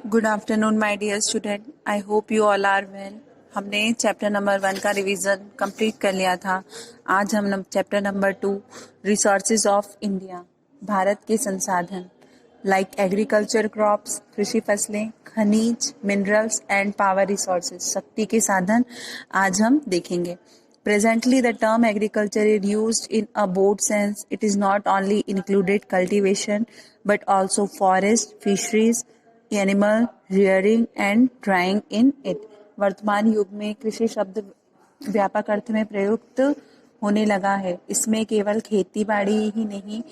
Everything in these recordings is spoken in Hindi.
Good afternoon my dear student, I hope you all are well. हमने चैप्टर नंबर 1 का रिवीजन कंप्लीट कर लिया था। आज हम chapter number 2 resources of India, Bharat के संसाधन लाइक एग्रीकल्चर क्रॉप्स, कृषि फसलें, खनिज, मिनरल्स एंड पावर रिसोर्सेज, शक्ति के साधन आज हम देखेंगे। Presently, the term agriculture is used in a broad sense. It is not only included cultivation, but also forest, fisheries, animal rearing and drawing in it. वर्तमान युग में कृषि शब्द व्यापक अर्थ में प्रयुक्त होने लगा है। इसमें केवल खेती बाड़ी ही नहीं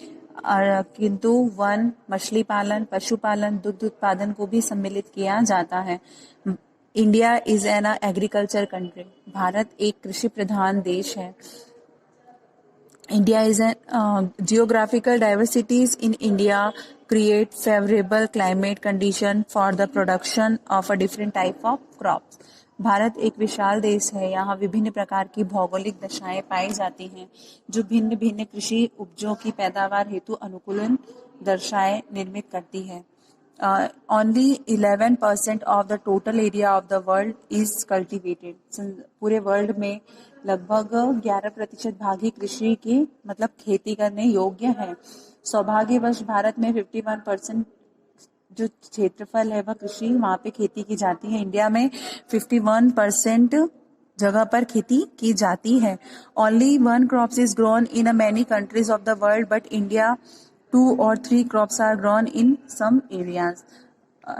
किंतु वन, मछली पालन, पशुपालन, दुग्ध उत्पादन को भी सम्मिलित किया जाता है। India is an agriculture country. Bharat एक कृषि प्रधान देश है। India is an geographical diversities in India create favorable climate condition for the production of a different type of crops. Bharat एक विशाल देश है। यहाँ विभिन्न प्रकार की भौगोलिक दशाएं पाई जाती हैं जो भिन्न भिन्न कृषि उपजों की पैदावार हेतु अनुकूलन दर्शाएं निर्मित करती है। Only 11% of the total area of the world is cultivated. पूरे वर्ल्ड में लगभग 11% भाग ही कृषि की मतलब खेती करने योग्य है। सौभाग्यवश भारत में 51% जो क्षेत्रफल है वह कृषि वहाँ पे खेती की जाती है। इंडिया में 51% जगह पर खेती की जाती है। Only one crops is grown in a many countries of the world, but India 2 or 3 crops are grown in some areas.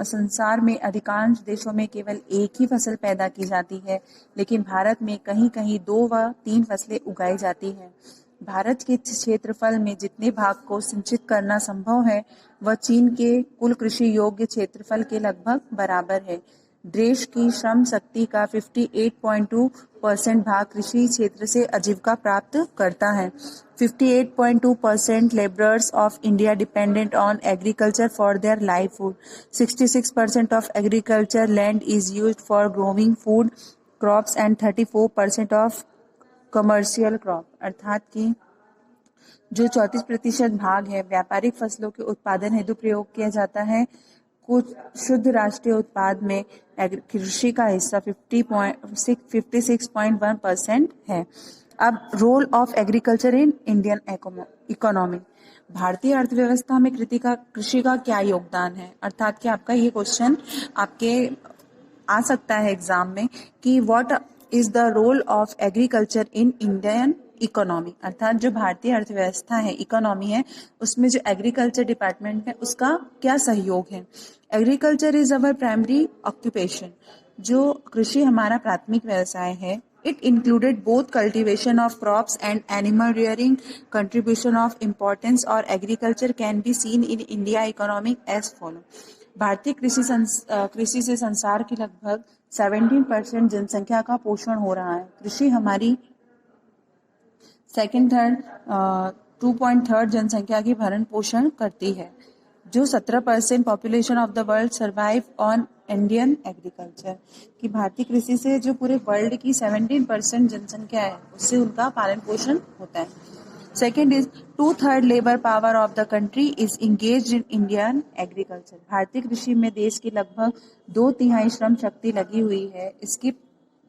संसार में अधिकांश देशों में केवल एक ही फसल पैदा की जाती है, लेकिन भारत में कहीं कहीं 2 व 3 फसलें उगाई जाती हैं। भारत के क्षेत्रफल में जितने भाग को सिंचित करना संभव है वह चीन के कुल कृषि योग्य क्षेत्रफल के लगभग बराबर है। देश की श्रम शक्ति का 58.2% भाग कृषि क्षेत्र से आजीविका प्राप्त करता है। 58.2% laborers of India dependent on agriculture for their livelihood. 66% of agriculture land is used for growing food crops and 34% of commercial crop। अर्थात कि जो 34% भाग है व्यापारिक फसलों के उत्पादन हेतु प्रयोग किया जाता है। कुछ शुद्ध राष्ट्रीय उत्पाद में कृषि का हिस्सा 56.1% है। अब role of agriculture in Indian economy, भारतीय अर्थव्यवस्था में कृषि का क्या योगदान है। अर्थात कि आपका ये क्वेश्चन आपके आ सकता है एग्जाम में कि what is the role of agriculture in Indian economy. अर्थात जो भारतीय अर्थव्यवस्था है, इकोनॉमी है, उसमें जो एग्रीकल्चर डिपार्टमेंट है उसका क्या सहयोग है। Agriculture is our primary occupation. जो कृषि हमारा प्राथमिक व्यवसाय है। It included both cultivation of crops and animal rearing. Contribution of importance or agriculture can be seen in India economy as follow. भारतीय कृषि से संसार की लगभग 17% जनसंख्या का पोषण हो रहा है। कृषि हमारी 2.3 जनसंख्या की भरण पोषण करती है। जो 17% population of the world survive on Indian agriculture, कि भारतीय कृषि से जो पूरे वर्ल्ड की 17% जनसंख्या है उससे उनका पालन पोषण होता है। Second is 2/3 labour power of the country is engaged in Indian agriculture. भारतीय कृषि में देश की लगभग 2/3 श्रम शक्ति लगी हुई है। इसकी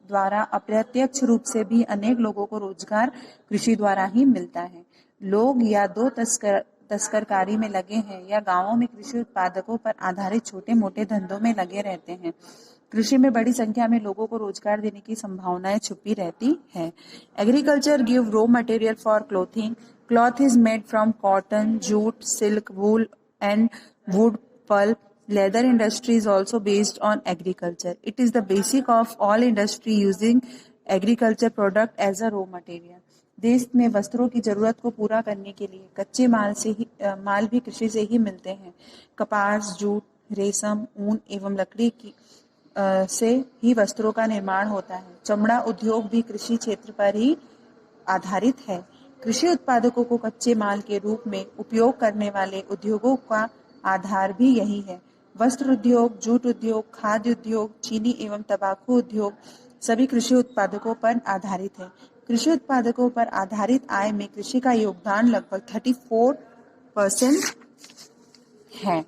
द्वारा अप्रत्यक्ष रूप से भी अनेक लोगों को रोजगार कृषि द्वारा ही मिलता है। लोग या दो तस्करकारी में लगे हैं या गांवों में कृषि उत्पादकों पर आधारित छोटे मोटे धंधों में लगे रहते हैं। कृषि में बड़ी संख्या में लोगों को रोजगार देने की संभावनाएं छुपी रहती है। Agriculture give raw material for clothing. Cloth is made from cotton, jute, silk, wool and wood pulp. Leather industry is also based on agriculture. It is the basic of all industry using agriculture product as a raw material. देश में वस्त्रों की जरूरत को पूरा करने के लिए कच्चे माल भी कृषि से ही मिलते हैं। कपास, जूट, रेशम, ऊन एवं लकड़ी की से ही वस्त्रों का निर्माण होता है। चमड़ा उद्योग भी कृषि क्षेत्र पर ही आधारित है। कृषि उत्पादकों को कच्चे माल के रूप में उपयोग करने वाले उद्योगों का आधार भी यही है। वस्त्र उद्योग, जूट उद्योग, खाद्य उद्योग, चीनी एवं तंबाकू उद्योग सभी कृषि उत्पादकों पर आधारित है। कृषि उत्पादकों पर आधारित आय में कृषि का योगदान लगभग 34% है।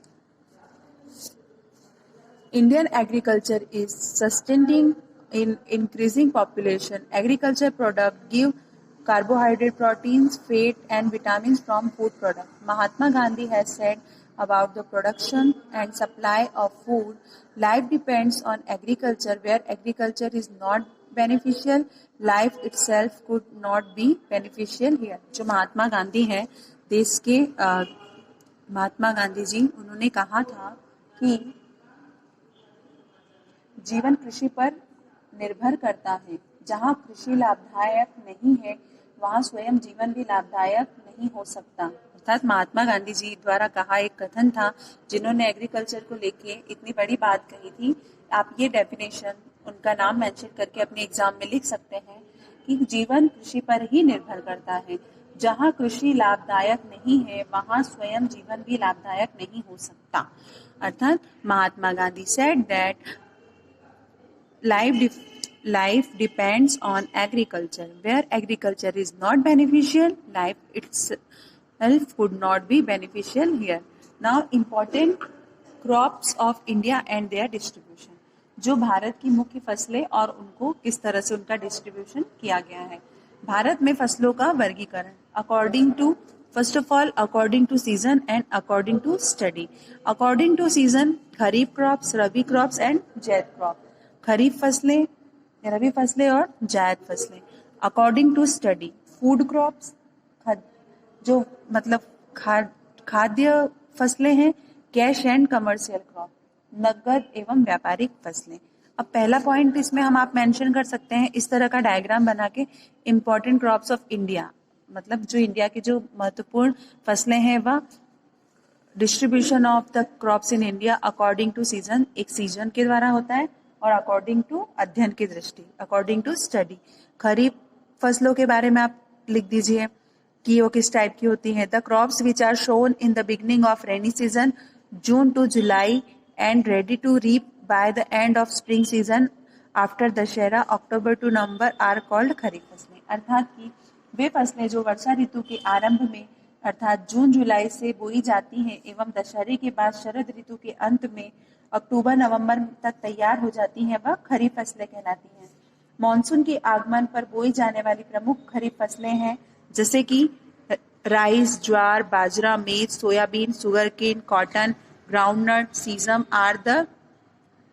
Indian agriculture is sustaining in increasing population. Agriculture products give carbohydrate, proteins, fat, and vitamins from food products. Mahatma Gandhi has said about the production and supply of food, life depends on agriculture. Where agriculture is not beneficial, life itself could not be beneficial here. जो महात्मा गांधी हैं देश के महात्मा गांधी जी, उन्होंने कहा था कि जीवन कृषि पर निर्भर करता है। जहाँ कृषि लाभदायक नहीं है, वहाँ स्वयं जीवन भी लाभदायक नहीं हो सकता। अर्थात महात्मा गांधी जी द्वारा कहा एक कथन था, जिन्होंने एग्रीकल्चर को लेके इतनी बड़ी बात कही थी। आप ये डेफिनेशन, उनका नाम मेंशन करके अपने एग्जाम में लिख सकते हैं कि जीवन कृषि पर ही निर्भर करता है। जहाँ कृषि लाभदायक नहीं है, वहाँ स्वयं जीवन भी लाभदायक नहीं हो सकता। अर्थात Mahatma Gandhi said that life depends on agriculture. Where agriculture is not beneficial, life itself could not be beneficial here. Now, important crops of India and their distribution. जो भारत की मुख्य फसलें और उनको किस तरह से उनका डिस्ट्रीब्यूशन किया गया है। भारत में फसलों का वर्गीकरण according to, first of all according to season and according to study. According to season kharif crops, rabi crops and zaid crop. Kharif फसलें, रबी फसलें और जायद फसलें। According to study food crops, जो मतलब खाद्य फसलें हैं। कैश एंड कमर्शियल क्रॉप, नकद एवं व्यापारिक फसलें। अब पहला पॉइंट इसमें हम आप मेंशन कर सकते हैं इस तरह का डायग्राम बना के, इम्पोर्टेंट क्रॉप्स ऑफ इंडिया, मतलब जो इंडिया की जो महत्वपूर्ण फसलें हैं वह distribution of the crops in India according to season, एक सीजन के द्वारा होता है, और अकॉर्डिंग टू अध्ययन की दृष्टि, अकॉर्डिंग टू स्टडी। खरीफ फसलों के बारे में आप लिख दीजिए कि वो किस टाइप की होती हैं। The crops which are sown in the beginning of rainy season June to July and ready to reap by the end of spring season after Dussehra October to November are called kharif फसलें। अर्थात कि वे फसलें जो वर्षा ऋतु के आरंभ में अर्थात जून जुलाई से बोई जाती हैं एवं दशहरे के बाद शरद ऋतु के अंत में अक्टूबर नवंबर तक तैयार हो जाती हैं, वह खरीफ फसलें कहलाती हैं। मॉनसून के आगमन पर बोई जाने वाली प्रमुख खरीफ फसलें हैं जैसे कि rice, jowar, bajra, maize, soybean, sugarcane, cotton, groundnut, sesame are the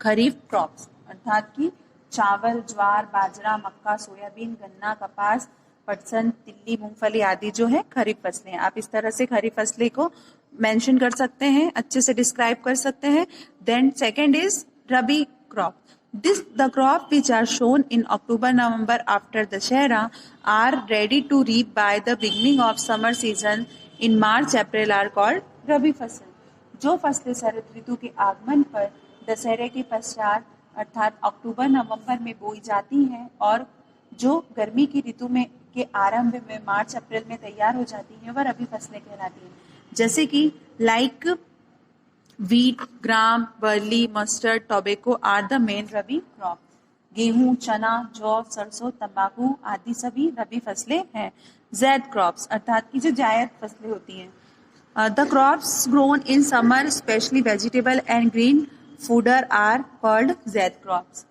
kharif crops. अर्थात कि चावल, ज्वार, बाजरा, मक्का, सोयाबीन, गन्ना, कपास, पटसन, तिल्ली, मूंगफली आदि जो है खरीफ फसलें। आप इस तरह से खरीफ फसलें को मेंशन कर सकते हैं, अच्छे से डिस्क्राइब कर सकते हैं। Then second is rabi crop. This the crop which are sown in October November after Dussehra are ready to reap by the beginning of summer season in March April are called rabi फसल। जो फसलें शरद ऋतु के आगमन पर दशहरे के पश्चात अर्थात अक्टूबर नवंबर में बोई जाती हैं और जो गर्मी की ऋतु में के आरंभ में मार्च अप्रैल में तैयार हो जाती हैं, वह रबी फसलें कहलाती हैं। जैसे कि like wheat, gram, barley, mustard, tobacco are the main rabi crop. गेहूं, चना, जौ, सरसों, तंबाकू आदि सभी रबी फसलें हैं। जैद क्रॉप्स अर्थात की जो जायद फसलें होती हैं। The crops grown in summer specially vegetable and green fodder are called zaid crops.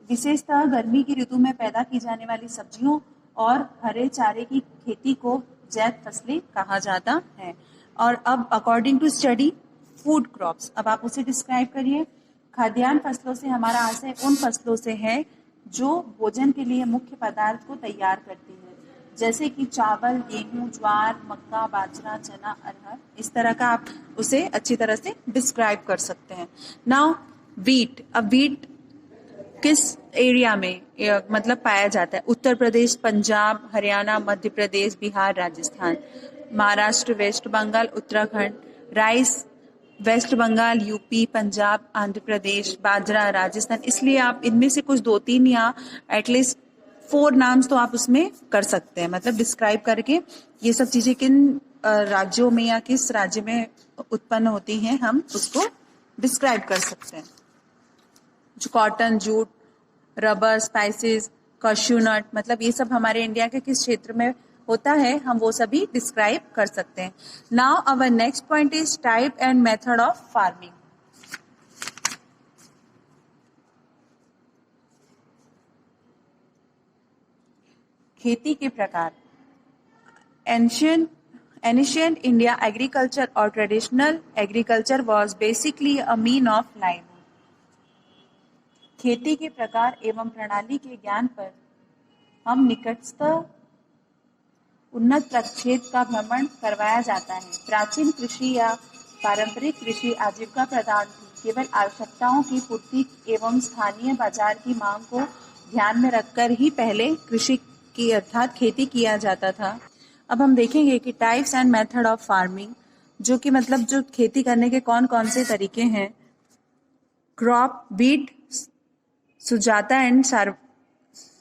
विशेषतः गर्मी की ऋतु में पैदा की जाने वाली सब्जियों और हरे चारे की खेती को जैद फसलें कहा जाता है। और अब according to study food crops, अब आप उसे डिस्क्राइब करिए। खाद्यान्न फसलों से हमारा आशय उन फसलों से है जो भोजन के लिए मुख्य पदार्थ को तैयार करती है, जैसे कि चावल, गेहूं, ज्वार, मक्का, बाजरा, चना, अरहर। इस तरह का आप उसे अच्छी तरह से डिस्क्राइब कर सकते हैं। Now wheat. अब वीट किस एरिया में मतलब पाया जाता है? Uttar Pradesh, Punjab, Haryana, Madhya Pradesh, Bihar, Rajasthan. Maharashtra, West Bengal, Uttarakhand. Rice West Bengal, UP, Punjab, Andhra Pradesh. बाजरा राजस्थान। इसलिए आप इनमें से कुछ 2-3 या एटलीस्ट 4 नाम्स तो आप उसमें कर सकते हैं, मतलब डिस्क्राइब करके ये सब चीजें किन राज्यों में या किस राज्य में उत्पन्न होती हैं, हम उसको डिस्क्राइब कर सकते हैं। जो cotton, jute, rubber, spices, cashew nut, मतलब ये सब हमारे इंडिया के किस क्षेत्र में होता है, हम वो सभी डिस्क्राइब कर सकते हैं। Now our next point is type and method of farming. खेती के प्रकार। Ancient India agriculture or traditional agriculture was basically a mean of livelihood. खेती के प्रकार एवं प्रणाली के ज्ञान पर हम निकटस्थ उन्नत प्रक्षेत्र का भ्रमण करवाया जाता है। प्राचीन कृषि या पारंपरिक कृषि आजीविका प्रदान थी, केवल आवश्यकताओं की पूर्ति एवं स्थानीय बाजार की मांग को ध्यान में रखकर ही पहले कृषि की अर्थात खेती किया जाता था। अब हम देखेंगे कि types and method of farming, जो कि मतलब जो खेती करने के कौन कौन से तरीके हैं। क्रॉप, बीट, सुजाता एंड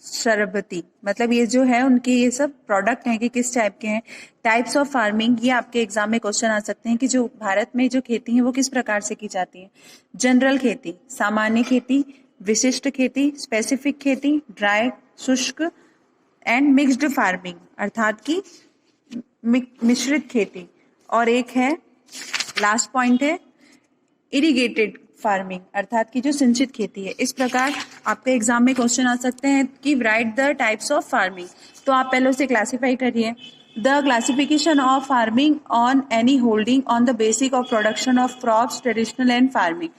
शरबती, मतलब ये जो है उनके ये सब प्रोडक्ट हैं कि किस टाइप के हैं। टाइप्स ऑफ फार्मिंग, ये आपके एग्जाम में क्वेश्चन आ सकते हैं कि जो भारत में जो खेती है वो किस प्रकार से की जाती है। जनरल खेती, सामान्य खेती, विशिष्ट खेती, स्पेसिफिक खेती, ड्राई, शुष्क एंड मिक्स्ड फार्मिंग, अर्थात की मिश्रित खेती। और एक है लास्ट पॉइंट है इरिगेटेड फार्मिंग, अर्थात की जो सिंचित खेती है। इस प्रकार आपके एग्जाम में क्वेश्चन आ सकते हैं कि right the types of farming. तो आप पहले उसे क्लासिफाई करिए। The classification of farming on any holding on the basic of production of crops, traditional and farming.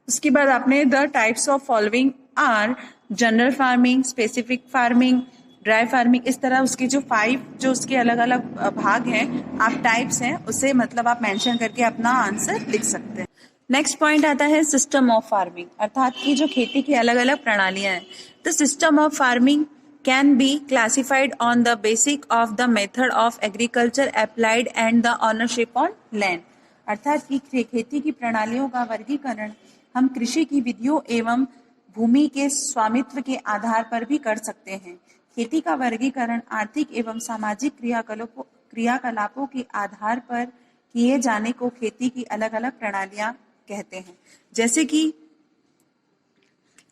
उसके बाद आपने the types of following are general farming, specific farming, dry farming. इस तरह उसके जो 5 जो उसके अलग अलग भाग हैं, आप टाइप्स हैं उसे मतलब आप मेंशन करके अपना आंसर लिख सकते हैं। नेक्स्ट पॉइंट आता है सिस्टम ऑफ फार्मिंग, अर्थात की जो खेती की अलग अलग प्रणालियां हैं। The system of farming can be classified on the basic of the method of agriculture applied and the ownership on land, अर्थात की खेती की प्रणालियों का वर्गीकरण हम कृषि की विधियों एवं भूमि के स्वामित्व के आधार पर भी कर सकते हैं। खेती का वर्गीकरण आर्थिक एवं सामाजिक क्रियाकलापों के आधार पर किए जाने को खेती की अलग अलग प्रणालियां कहते हैं। जैसे कि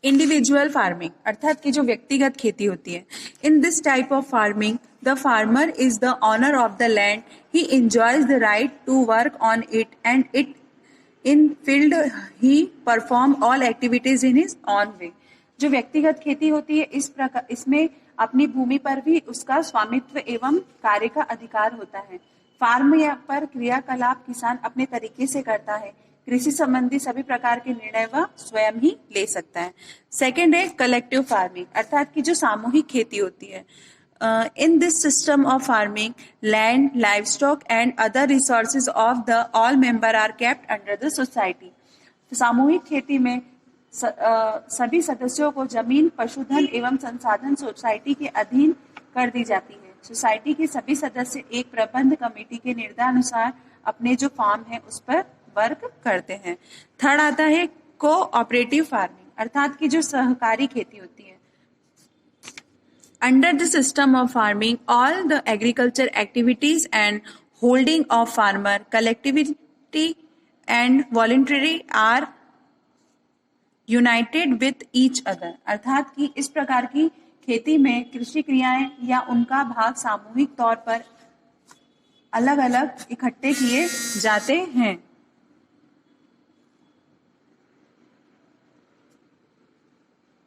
इंडिविजुअल फार्मिंग, अर्थात की जो व्यक्तिगत खेती होती है। In this type of farming the farmer is the owner of the land, he enjoys the right to work on it and it in field he perform all activities in his own way. जो व्यक्तिगत खेती होती है इसमें अपनी भूमि पर भी उसका स्वामित्व एवं कार्य का अधिकार होता है। फार्म या पर क्रियाकलाप किसान अपने तरीके से करता है। कृषि संबंधी सभी प्रकार के निर्णय वह स्वयं ही ले सकता है। सेकेंड है कलेक्टिव फार्मिंग, अर्थात की जो सामूहिक खेती होती है। In this system of farming, land, livestock and other resources of the all member are kept under the society. सामूहिक खेती में सभी सदस्यों को जमीन, पशुधन एवं संसाधन सोसाइटी के अधीन कर दी जाती है। सोसाइटी के सभी सदस्य एक प्रबंध कमेटी के निर्देशानुसार अपने जो फार्म है उस पर वर्क करते हैं। थर्ड आता है कोऑपरेटिव फार्मिंग, अर्थात की जो सहकारी खेती होती है। Under the system of farming, all the agriculture activities and holding of farmer, collectivity and voluntary are united with each other, अर्थात कि इस प्रकार की खेती में कृषि क्रियाएं या उनका भाग सामूहिक तौर पर अलग अलग इकट्ठे किए जाते हैं।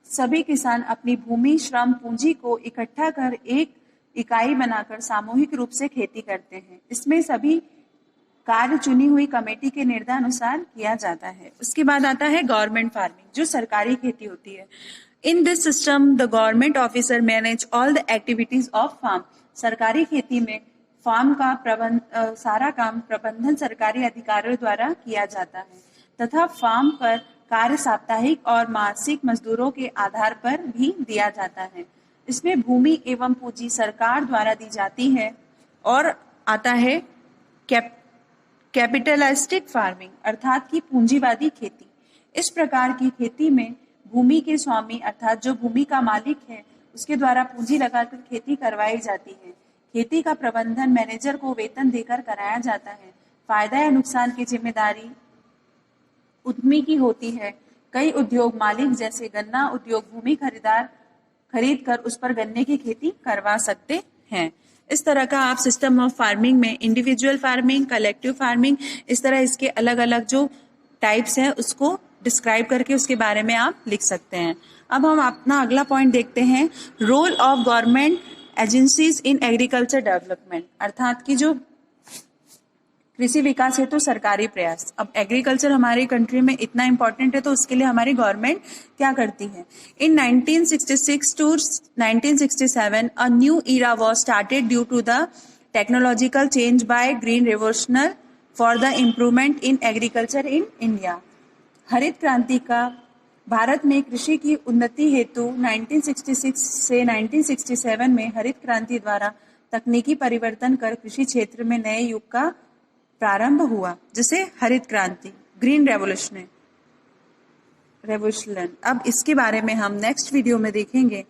सभी किसान अपनी भूमि, श्रम, पूंजी को इकट्ठा कर एक इकाई बनाकर सामूहिक रूप से खेती करते हैं। इसमें सभी कार्य चुनी हुई कमेटी के निर्देशानुसार किया जाता है। उसके बाद आता है गवर्नमेंट फार्मिंग, जो सरकारी खेती होती है। In this system the government officer manage all the activities of farm. सरकारी खेती में फार्म का सारा काम प्रबंधन सरकारी अधिकारियों द्वारा किया जाता है तथा फार्म पर कार्य साप्ताहिक और मासिक मजदूरों के आधार पर भी दिया जाता है। इसमें भूमि एवं पूंजी सरकार द्वारा दी जाती है। और आता है कैपिटलिस्टिक फार्मिंग, अर्थात की पूंजीवादी खेती। इस प्रकार की खेती में भूमि के स्वामी अर्थात जो भूमि का मालिक है उसके द्वारा पूंजी लगाकर खेती करवाई जाती है। खेती का प्रबंधन मैनेजर को वेतन देकर कराया जाता है। फायदा या नुकसान की जिम्मेदारी उद्यमी की होती है। कई उद्योग मालिक जैसे गन्ना उद्योग भूमि खरीद कर उस पर गन्ने की खेती करवा सकते हैं। इस तरह का आप सिस्टम ऑफ फार्मिंग में इंडिविजुअल फार्मिंग, कलेक्टिव फार्मिंग, इस तरह इसके अलग अलग जो टाइप्स हैं उसको डिस्क्राइब करके उसके बारे में आप लिख सकते हैं। अब हम अपना अगला पॉइंट देखते हैं, role of government agencies in agriculture development, अर्थात कि जो कृषि विकास हेतु सरकारी प्रयास। अब एग्रीकल्चर हमारी कंट्री में इतना इंपॉर्टेंट है तो उसके लिए हमारी गवर्नमेंट क्या करती है। In 1966 to 1967 a new era was started due to the technological change by green revolution for the improvement in agriculture in India. हरित क्रांति का भारत में कृषि की उन्नति हेतु 1966 से 1967 में हरित क्रांति द्वारा तकनीकी परिवर्तन कर कृषि क्षेत्र में नए युग का प्रारंभ हुआ, जिसे हरित क्रांति, ग्रीन रेवोल्यूशन। अब इसके बारे में हम नेक्स्ट वीडियो में देखेंगे।